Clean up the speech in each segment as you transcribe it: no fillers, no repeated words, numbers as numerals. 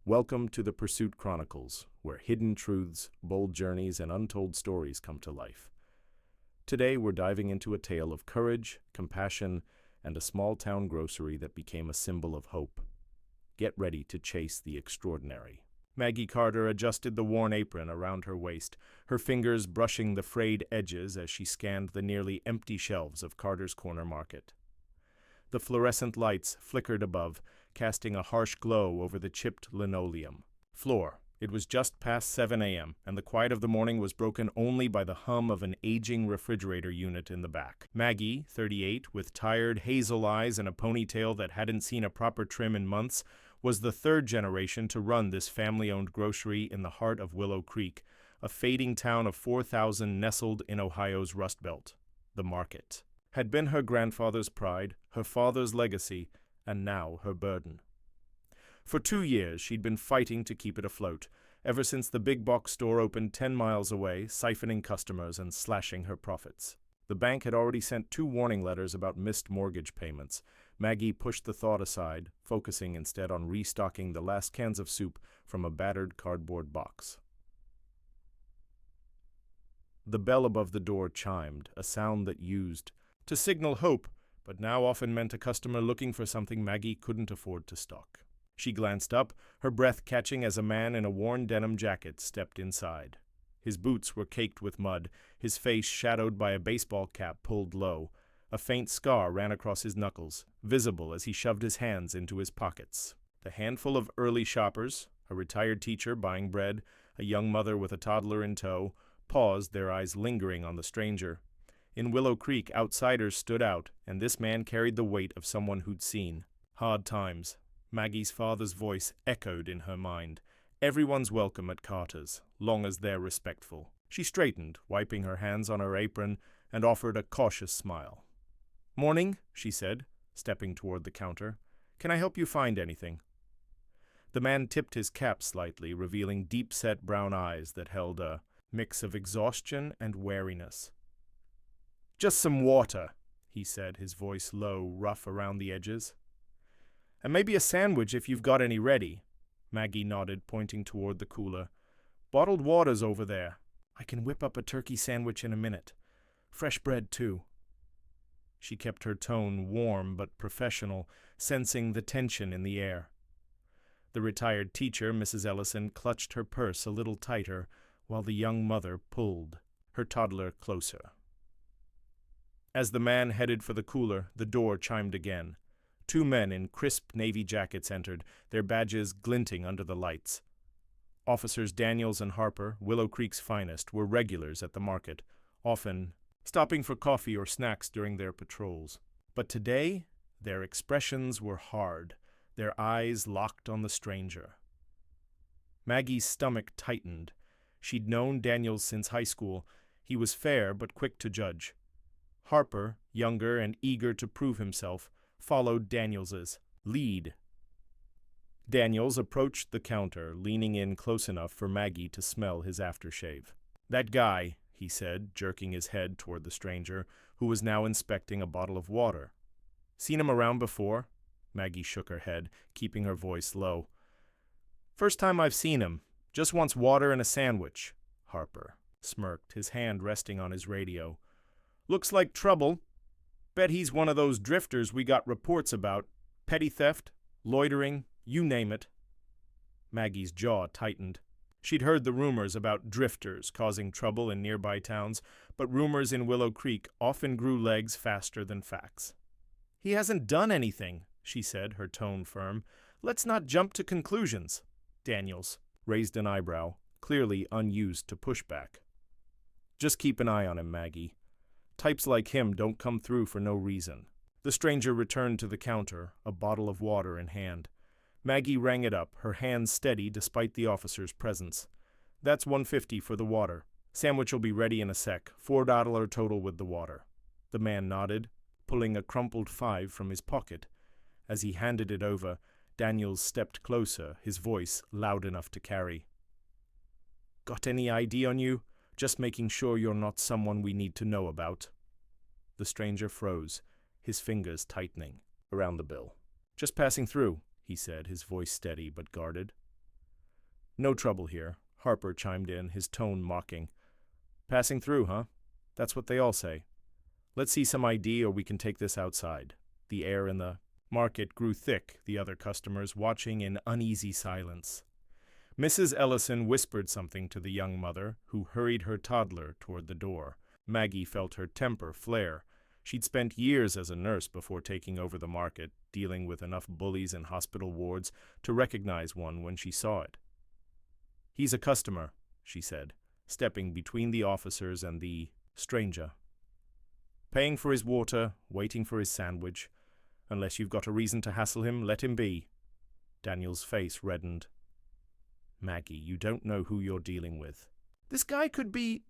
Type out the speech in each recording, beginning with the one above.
Welcome to the Pursuit Chronicles, where hidden truths, bold journeys, and untold stories come to life. Today, we're diving into a tale of courage, compassion, and a small-town grocery that became a symbol of hope. Get ready to chase the extraordinary. Maggie Carter adjusted the worn apron around her waist, her fingers brushing the frayed edges as she scanned the nearly empty shelves of Carter's Corner Market. The fluorescent lights flickered above, casting a harsh glow over the chipped linoleum floor. It was just past 7 a.m., and the quiet of the morning was broken only by the hum of an aging refrigerator unit in the back. Maggie, 38, with tired hazel eyes and a ponytail that hadn't seen a proper trim in months, was the third generation to run this family-owned grocery in the heart of Willow Creek, a fading town of 4,000 nestled in Ohio's Rust Belt. The market had been her grandfather's pride, her father's legacy, and now her burden. For 2 years, she'd been fighting to keep it afloat, ever since the big box store opened 10 miles away, siphoning customers and slashing her profits. The bank had already sent 2 warning letters about missed mortgage payments. Maggie pushed the thought aside, focusing instead on restocking the last cans of soup from a battered cardboard box. The bell above the door chimed, a sound that used to signal hope, but now often meant a customer looking for something Maggie couldn't afford to stock. She glanced up, her breath catching as a man in a worn denim jacket stepped inside. His boots were caked with mud, his face shadowed by a baseball cap pulled low. A faint scar ran across his knuckles, visible as he shoved his hands into his pockets. The handful of early shoppers, a retired teacher buying bread, a young mother with a toddler in tow, paused, their eyes lingering on the stranger. In Willow Creek, outsiders stood out, and this man carried the weight of someone who'd seen hard times. Maggie's father's voice echoed in her mind. Everyone's welcome at Carter's, long as they're respectful. She straightened, wiping her hands on her apron, and offered a cautious smile. "Morning," she said, stepping toward the counter. "Can I help you find anything?" The man tipped his cap slightly, revealing deep-set brown eyes that held a mix of exhaustion and wariness. "Just some water," he said, his voice low, rough around the edges. "And maybe a sandwich if you've got any ready." Maggie nodded, pointing toward the cooler. "Bottled water's over there. I can whip up a turkey sandwich in a minute. Fresh bread, too." She kept her tone warm but professional, sensing the tension in the air. The retired teacher, Mrs. Ellison, clutched her purse a little tighter, while the young mother pulled her toddler closer. As the man headed for the cooler, the door chimed again. 2 men in crisp navy jackets entered, their badges glinting under the lights. Officers Daniels and Harper, Willow Creek's finest, were regulars at the market, often stopping for coffee or snacks during their patrols. But today, their expressions were hard, their eyes locked on the stranger. Maggie's stomach tightened. She'd known Daniels since high school. He was fair but quick to judge. Harper, younger and eager to prove himself, followed Daniels's lead. Daniels approached the counter, leaning in close enough for Maggie to smell his aftershave. "That guy," he said, jerking his head toward the stranger, who was now inspecting a bottle of water. "Seen him around before?" Maggie shook her head, keeping her voice low. "First time I've seen him. Just wants water and a sandwich." Harper smirked, his hand resting on his radio. "Looks like trouble. Bet he's one of those drifters we got reports about. Petty theft, loitering, you name it." Maggie's jaw tightened. She'd heard the rumors about drifters causing trouble in nearby towns, but rumors in Willow Creek often grew legs faster than facts. "He hasn't done anything," she said, her tone firm. "Let's not jump to conclusions." Daniels raised an eyebrow, clearly unused to pushback. "Just keep an eye on him, Maggie. Types like him don't come through for no reason." The stranger returned to the counter, a bottle of water in hand. Maggie rang it up, her hands steady despite the officer's presence. "That's $1.50 for the water. Sandwich will be ready in a sec. $4 total with the water." The man nodded, pulling a crumpled 5 from his pocket. As he handed it over, Daniels stepped closer, his voice loud enough to carry. "Got any ID on you? Just making sure you're not someone we need to know about." The stranger froze, his fingers tightening around the bill. "Just passing through," he said, his voice steady but guarded. No trouble here, Harper chimed in, his tone mocking. Passing through, huh? That's what they all say. Let's see some ID or we can take this outside. The air in the market grew thick, the other customers watching in uneasy silence. Mrs. Ellison whispered something to the young mother, who hurried her toddler toward the door. Maggie felt her temper flare. She'd spent years as a nurse before taking over the market, dealing with enough bullies in hospital wards to recognize one when she saw it. He's a customer, she said, stepping between the officers and the stranger. Paying for his water, waiting for his sandwich. Unless you've got a reason to hassle him, let him be. Daniel's face reddened. Maggie, you don't know who you're dealing with. This guy could be...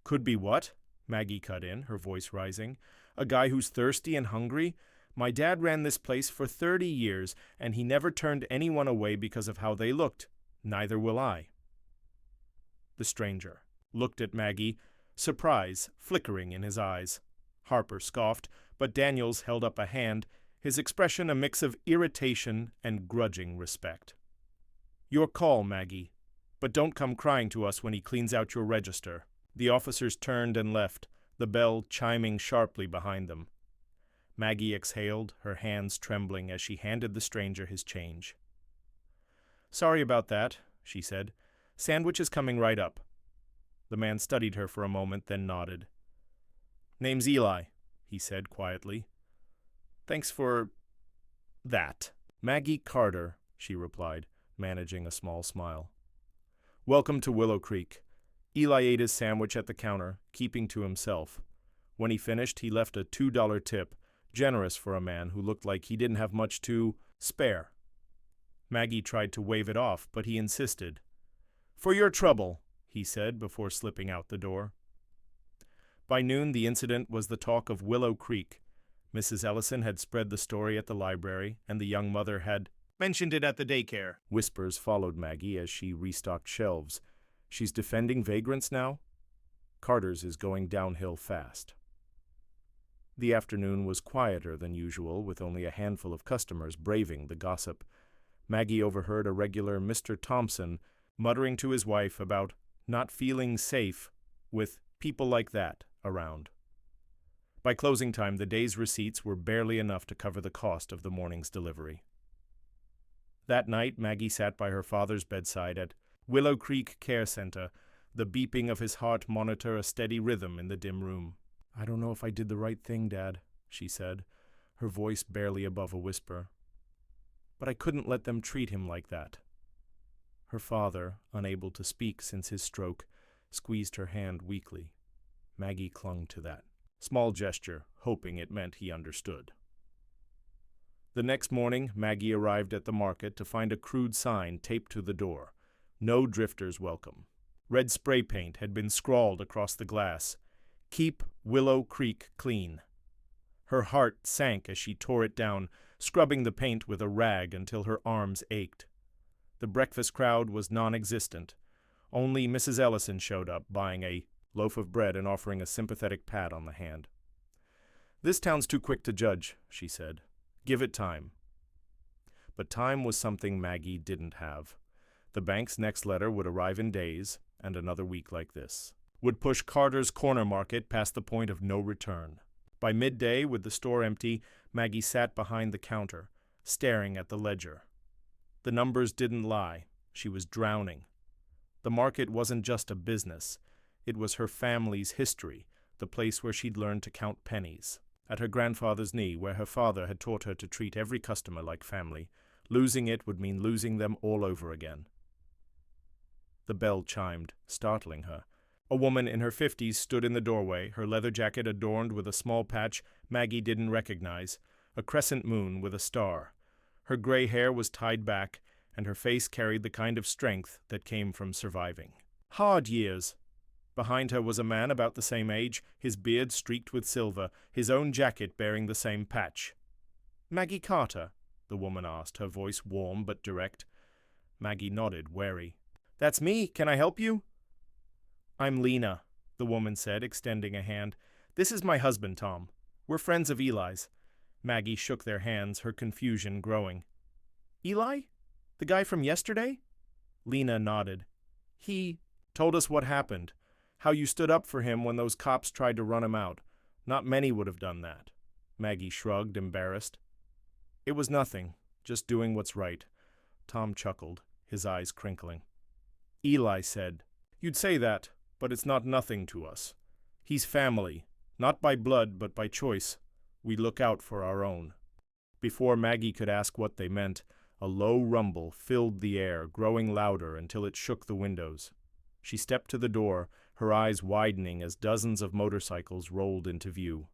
Could be what? Maggie cut in, her voice rising. A guy who's thirsty and hungry? My dad ran this place for 30 years, and he never turned anyone away because of how they looked. Neither will I. The stranger looked at Maggie, surprise flickering in his eyes. Harper scoffed, but Daniels held up a hand, his expression a mix of irritation and grudging respect. Your call, Maggie, but don't come crying to us when he cleans out your register. The officers turned and left, the bell chiming sharply behind them. Maggie exhaled, her hands trembling as she handed the stranger his change. Sorry about that, she said. Sandwich is coming right up. The man studied her for a moment, then nodded. Name's Eli, he said quietly. Thanks for... that. Maggie Carter, she replied, managing a small smile. Welcome to Willow Creek. Eli ate his sandwich at the counter, keeping to himself. When he finished, he left a $2 tip, generous for a man who looked like he didn't have much to spare. Maggie tried to wave it off, but he insisted. For your trouble, he said before slipping out the door. By noon, the incident was the talk of Willow Creek. Mrs. Ellison had spread the story at the library, and the young mother had mentioned it at the daycare. Whispers followed Maggie as she restocked shelves. She's defending vagrants now? Carter's is going downhill fast. The afternoon was quieter than usual, with only a handful of customers braving the gossip. Maggie overheard a regular Mr. Thompson muttering to his wife about not feeling safe with people like that around. By closing time, the day's receipts were barely enough to cover the cost of the morning's delivery. That night, Maggie sat by her father's bedside at Willow Creek Care Center, the beeping of his heart monitor a steady rhythm in the dim room. I don't know if I did the right thing, Dad, she said, her voice barely above a whisper. But I couldn't let them treat him like that. Her father, unable to speak since his stroke, squeezed her hand weakly. Maggie clung to that small gesture, hoping it meant he understood. The next morning, Maggie arrived at the market to find a crude sign taped to the door. No drifters welcome. Red spray paint had been scrawled across the glass. Keep Willow Creek clean. Her heart sank as she tore it down, scrubbing the paint with a rag until her arms ached. The breakfast crowd was non-existent. Only Mrs. Ellison showed up, buying a loaf of bread and offering a sympathetic pat on the hand. This town's too quick to judge, she said. Give it time. But time was something Maggie didn't have. The bank's next letter would arrive in days, and another week like this would push Carter's corner market past the point of no return. By midday, with the store empty, Maggie sat behind the counter, staring at the ledger. The numbers didn't lie. She was drowning. The market wasn't just a business. It was her family's history, the place where she'd learned to count pennies. At her grandfather's knee, where her father had taught her to treat every customer like family, losing it would mean losing them all over again. The bell chimed, startling her. A woman in her 50s stood in the doorway, her leather jacket adorned with a small patch Maggie didn't recognize, a crescent moon with a star. Her gray hair was tied back, and her face carried the kind of strength that came from surviving. Hard years. Behind her was a man about the same age, his beard streaked with silver, his own jacket bearing the same patch. Maggie Carter? The woman asked, her voice warm but direct. Maggie nodded, wary. That's me. Can I help you? I'm Lena, the woman said, extending a hand. This is my husband, Tom. We're friends of Eli's. Maggie shook their hands, her confusion growing. Eli? The guy from yesterday? Lena nodded. He told us what happened, how you stood up for him when those cops tried to run him out. Not many would have done that. Maggie shrugged, embarrassed. It was nothing, just doing what's right. Tom chuckled, his eyes crinkling. Eli said, You'd say that, but it's not nothing to us. He's family, not by blood but by choice. We look out for our own. Before Maggie could ask what they meant, a low rumble filled the air, growing louder until it shook the windows. She stepped to the door, her eyes widening as dozens of motorcycles rolled into view.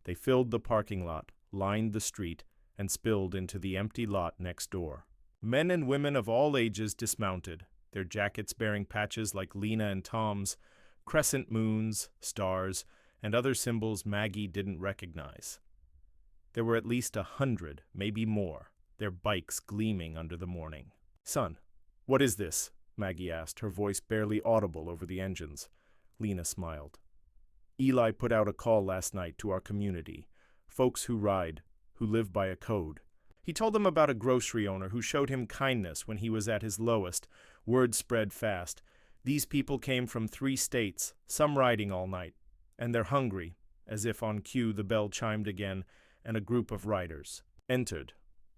They filled the parking lot, lined the street, and spilled into the empty lot next door. Men and women of all ages dismounted, their jackets bearing patches like Lena and Tom's, crescent moons, stars, and other symbols Maggie didn't recognize. There were at least 100, maybe more, their bikes gleaming under the morning. Son, what is this? Maggie asked, her voice barely audible over the engines. Lena smiled. Eli put out a call last night to our community, folks who ride, who live by a code. He told them about a grocery owner who showed him kindness when he was at his lowest. Word spread fast. These people came from 3 states, some riding all night, and they're hungry. As if on cue, the bell chimed again, and a group of riders entered.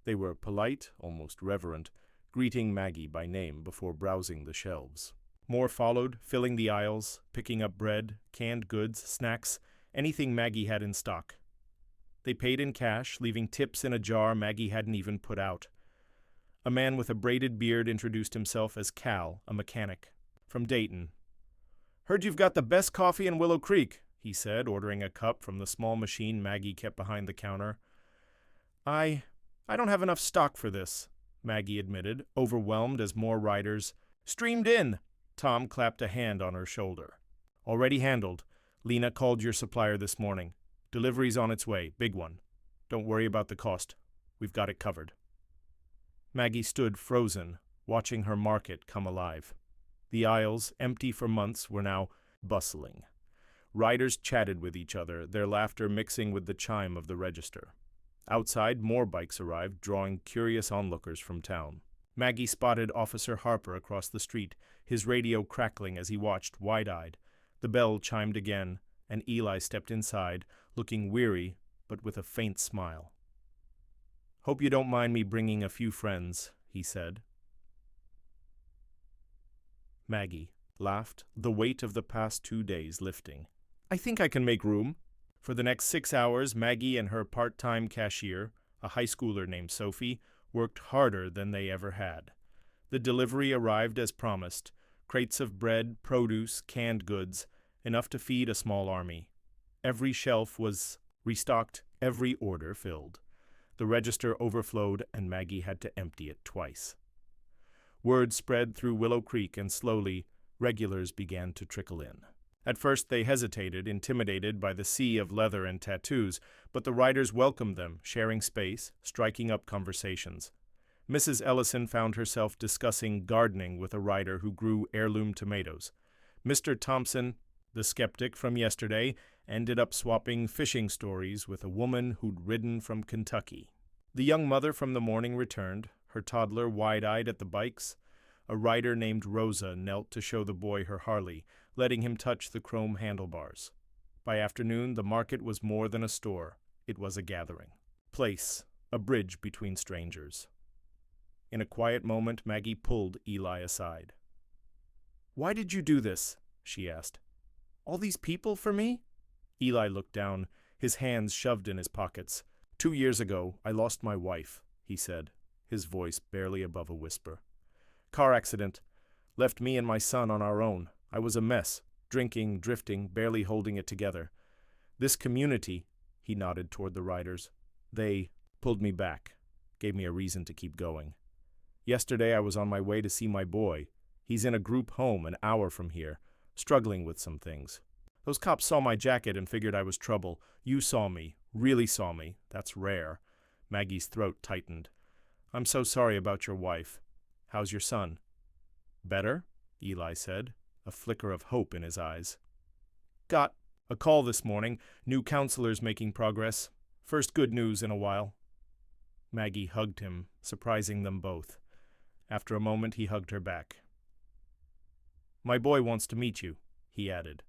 They were polite, almost reverent, greeting Maggie by name before browsing the shelves. More followed, filling the aisles, picking up bread, canned goods, snacks, anything Maggie had in stock. They paid in cash, leaving tips in a jar Maggie hadn't even put out. A man with a braided beard introduced himself as Cal, a mechanic, from Dayton. Heard you've got the best coffee in Willow Creek, he said, ordering a cup from the small machine Maggie kept behind the counter. I don't have enough stock for this, Maggie admitted, overwhelmed as more riders streamed in. Tom clapped a hand on her shoulder. Already handled. Lena called your supplier this morning. Delivery's on its way, big one. Don't worry about the cost. We've got it covered. Maggie stood frozen, watching her market come alive. The aisles, empty for months, were now bustling. Riders chatted with each other, their laughter mixing with the chime of the register. Outside, more bikes arrived, drawing curious onlookers from town. Maggie spotted Officer Harper across the street, his radio crackling as he watched, wide-eyed. The bell chimed again, and Eli stepped inside, looking weary, but with a faint smile. Hope you don't mind me bringing a few friends, he said. Maggie laughed, the weight of the past 2 days lifting. I think I can make room. For the next 6 hours, Maggie and her part-time cashier, a high schooler named Sophie, worked harder than they ever had. The delivery arrived as promised, crates of bread, produce, canned goods, enough to feed a small army. Every shelf was restocked, every order filled. The register overflowed, and Maggie had to empty it twice. Word spread through Willow Creek, and slowly, regulars began to trickle in. At first they hesitated, intimidated by the sea of leather and tattoos, but the riders welcomed them, sharing space, striking up conversations. Mrs. Ellison found herself discussing gardening with a rider who grew heirloom tomatoes. Mr. Thompson, the skeptic from yesterday, ended up swapping fishing stories with a woman who'd ridden from Kentucky. The young mother from the morning returned, her toddler wide-eyed at the bikes. A rider named Rosa knelt to show the boy her Harley, letting him touch the chrome handlebars. By afternoon, the market was more than a store. It was a gathering. Place, a bridge between strangers. In a quiet moment, Maggie pulled Eli aside. Why did you do this? She asked. All these people for me? Eli looked down, his hands shoved in his pockets. 2 years ago, I lost my wife, he said, his voice barely above a whisper. Car accident. Left me and my son on our own. I was a mess, drinking, drifting, barely holding it together. This community, he nodded toward the riders, they pulled me back, gave me a reason to keep going. Yesterday I was on my way to see my boy. He's in a group home an hour from here, struggling with some things. Those cops saw my jacket and figured I was trouble. You saw me, really saw me. That's rare. Maggie's throat tightened. I'm so sorry about your wife. How's your son? Better? Eli said, a flicker of hope in his eyes. Got a call this morning. New counselors making progress. First good news in a while. Maggie hugged him, surprising them both. After a moment, he hugged her back. "My boy wants to meet you," he added.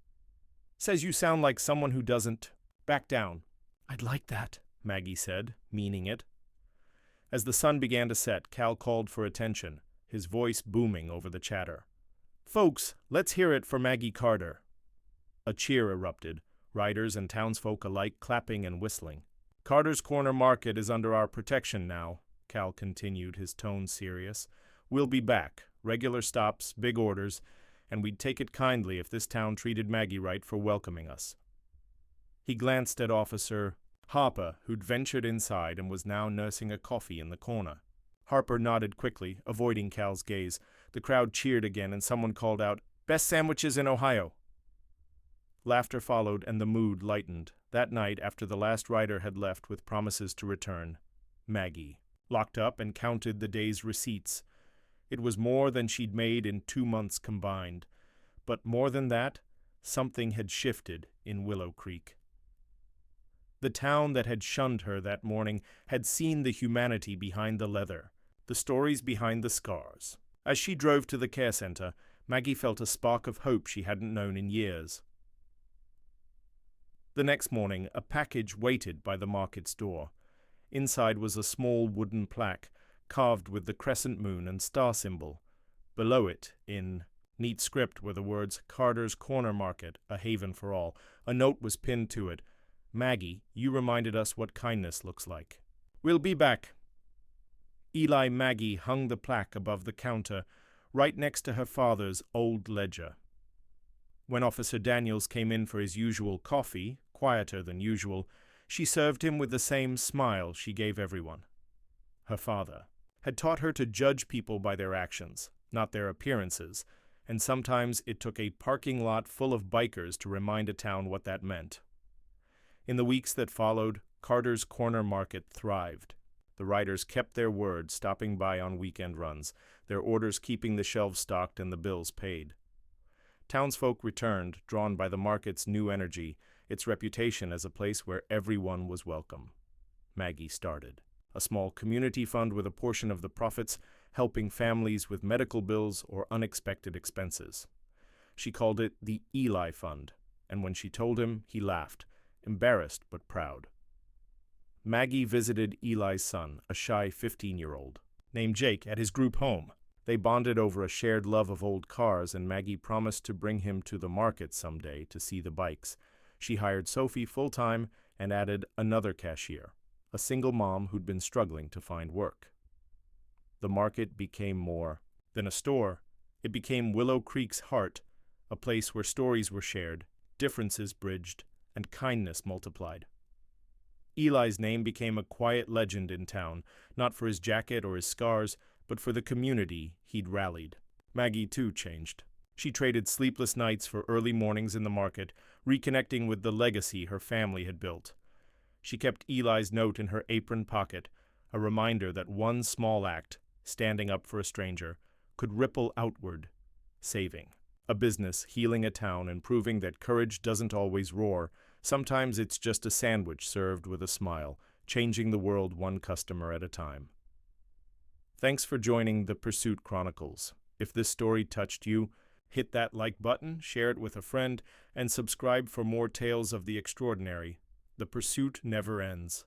"Says you sound like someone who doesn't back down." "I'd like that," Maggie said, meaning it. As the sun began to set, Cal called for attention, his voice booming over the chatter. "Folks, let's hear it for Maggie Carter." A cheer erupted, riders and townsfolk alike clapping and whistling. "Carter's Corner Market is under our protection now," Cal continued, his tone serious. "We'll be back, regular stops, big orders, and we'd take it kindly if this town treated Maggie right for welcoming us." He glanced at Officer Harper, who'd ventured inside and was now nursing a coffee in the corner. Harper nodded quickly, avoiding Cal's gaze. The crowd cheered again, and someone called out, "Best sandwiches in Ohio." Laughter followed, and the mood lightened. That night, after the last rider had left with promises to return, Maggie locked up and counted the day's receipts. It was more than she'd made in 2 months combined. But more than that, something had shifted in Willow Creek. The town that had shunned her that morning had seen the humanity behind the leather, the stories behind the scars. As she drove to the care center, Maggie felt a spark of hope she hadn't known in years. The next morning, a package waited by the market's door. Inside was a small wooden plaque, carved with the crescent moon and star symbol. Below it, in neat script, were the words, "Carter's Corner Market, a haven for all." A note was pinned to it. "Maggie, you reminded us what kindness looks like. We'll be back." Eli Maggie hung the plaque above the counter, right next to her father's old ledger. When Officer Daniels came in for his usual coffee, quieter than usual, she served him with the same smile she gave everyone. Her father had taught her to judge people by their actions, not their appearances, and sometimes it took a parking lot full of bikers to remind a town what that meant. In the weeks that followed, Carter's Corner Market thrived. The riders kept their word, stopping by on weekend runs, their orders keeping the shelves stocked and the bills paid. Townsfolk returned, drawn by the market's new energy, its reputation as a place where everyone was welcome. Maggie started a small community fund with a portion of the profits helping families with medical bills or unexpected expenses. She called it the Eli Fund, and when she told him, he laughed, embarrassed but proud. Maggie visited Eli's son, a shy 15-year-old, named Jake, at his group home. They bonded over a shared love of old cars, and Maggie promised to bring him to the market someday to see the bikes. She hired Sophie full-time and added another cashier, a single mom who'd been struggling to find work. The market became more than a store. It became Willow Creek's heart, a place where stories were shared, differences bridged, and kindness multiplied. Eli's name became a quiet legend in town, not for his jacket or his scars, but for the community he'd rallied. Maggie, too, changed. She traded sleepless nights for early mornings in the market, reconnecting with the legacy her family had built. She kept Eli's note in her apron pocket, a reminder that one small act, standing up for a stranger, could ripple outward, saving a business, healing a town, and proving that courage doesn't always roar. Sometimes it's just a sandwich served with a smile, changing the world one customer at a time. Thanks for joining the Pursuit Chronicles. If this story touched you, hit that like button, share it with a friend, and subscribe for more tales of the extraordinary. The pursuit never ends.